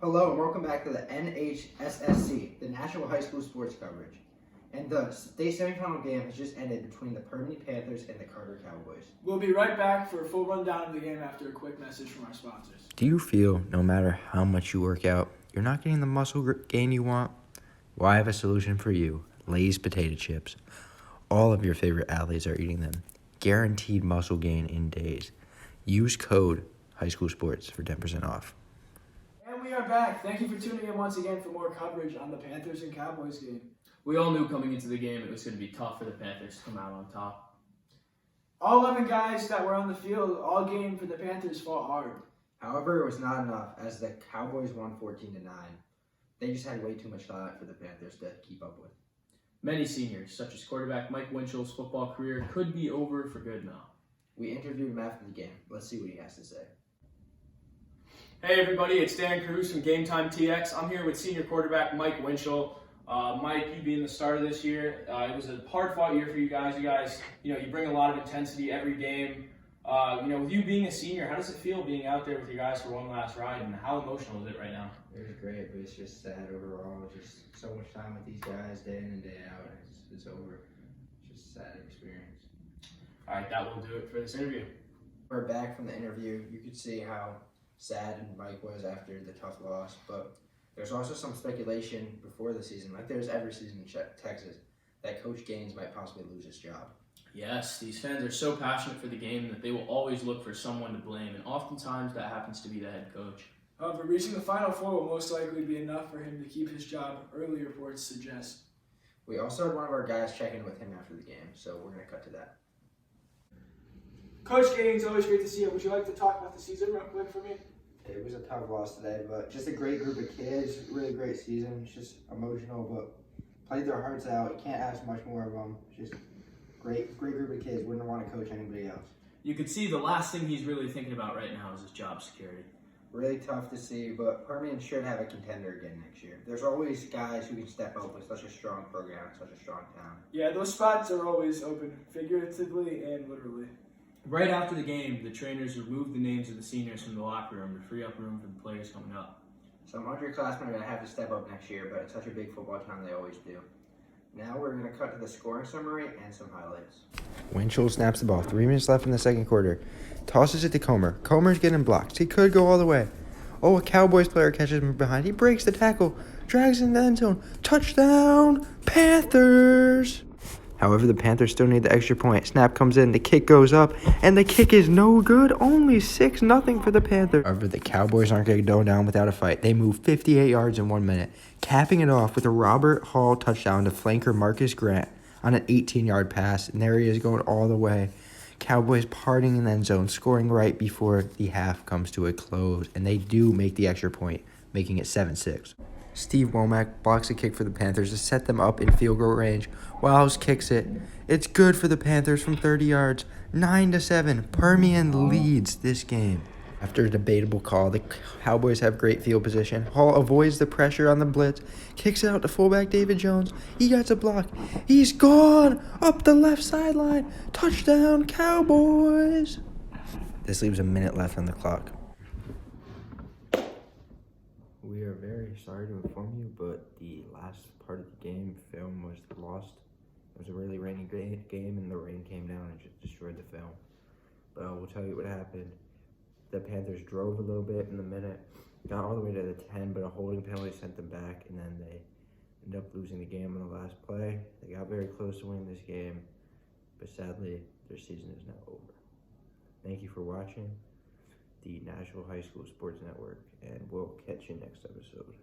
Hello and welcome back to the NHSSC, the National High School Sports Coverage. And the state semifinal game has just ended between the Permian Panthers and the Carter Cowboys. We'll be right back for a full rundown of the game after a quick message from our sponsors. Do you feel no matter how much you work out, you're not getting the muscle gain you want? Well, I have a solution for you. Lay's potato chips. All of your favorite athletes are eating them. Guaranteed muscle gain in days. Use code HighSchoolSports for 10% off. And we are back. Thank you for tuning in once again for more coverage on the Panthers and Cowboys game. We all knew coming into the game it was going to be tough for the Panthers to come out on top. All 11 guys that were on the field all game for the Panthers fought hard. However, it was not enough as the Cowboys won 14-9. They just had way too much talent for the Panthers to keep up with. Many seniors, such as quarterback Mike Winchell's football career, could be over for good now. We interviewed him after the game. Let's see what he has to say. Hey everybody, it's Dan Cruz from Game Time TX. I'm here with senior quarterback Mike Winchell. Mike, you being the start of this year, it was a hard-fought year for you guys. You bring a lot of intensity every game. With you being a senior, how does it feel being out there with you guys for one last ride, and how emotional is it right now? It was great, but it's just sad overall. Just so much time with these guys day in and day out, and it's over. It's just a sad experience. All right, that will do it for this interview. We're back from the interview. You could see how sad Mike was after the tough loss, but there's also some speculation before the season, like there's every season in Texas, that Coach Gaines might possibly lose his job. Yes, these fans are so passionate for the game that they will always look for someone to blame, and oftentimes that happens to be the head coach. However, reaching the Final Four will most likely be enough for him to keep his job, early reports suggest. We also had one of our guys check in with him after the game, so we're going to cut to that. Coach Gaines, always great to see you. Would you like to talk about the season real quick for me? It was a tough loss today, but just a great group of kids, really great season. It's just emotional, but played their hearts out. You can't ask much more of them. Just great group of kids. Wouldn't want to coach anybody else. You could see the last thing he's really thinking about right now is his job security. Really tough to see, but Permian should have a contender again next year. There's always guys who can step up with such a strong program, such a strong town. Yeah, those spots are always open, figuratively and literally. Right after the game, the trainers removed the names of the seniors from the locker room to free up room for the players coming up. Some underclassmen are going to have to step up next year, but it's such a big football town, they always do. Now we're going to cut to the scoring summary and some highlights. Winchell snaps the ball. 3 minutes left in the second quarter. Tosses it to Comer. Comer's getting blocked. He could go all the way. Oh, a Cowboys player catches him behind. He breaks the tackle. Drags in the end zone. Touchdown, Panthers! However, the Panthers still need the extra point. Snap comes in, the kick goes up, and the kick is no good. Only 6-0 for the Panthers. However, the Cowboys aren't going to go down without a fight. They move 58 yards in 1 minute, capping it off with a Robert Hall touchdown to flanker Marcus Grant on an 18-yard pass, and there he is going all the way. Cowboys parting in the end zone, scoring right before the half comes to a close, and they do make the extra point, making it 7-6. Steve Womack blocks a kick for the Panthers to set them up in field goal range. Wiles kicks it. It's good for the Panthers from 30 yards. 9-7. Permian leads this game. After a debatable call, the Cowboys have great field position. Hall avoids the pressure on the blitz. Kicks it out to fullback David Jones. He gets a block. He's gone up the left sideline. Touchdown, Cowboys. This leaves a minute left on the clock. We are very sorry to inform you, but the last part of the game film was lost. It was a really rainy game, and the rain came down and just destroyed the film. But I will tell you what happened. The Panthers drove a little bit in the minute, got all the way to the 10, but a holding penalty sent them back, and then they ended up losing the game on the last play. They got very close to winning this game, but sadly, their season is now over. Thank you for watching the National High School Sports Network, and we'll catch you next episode.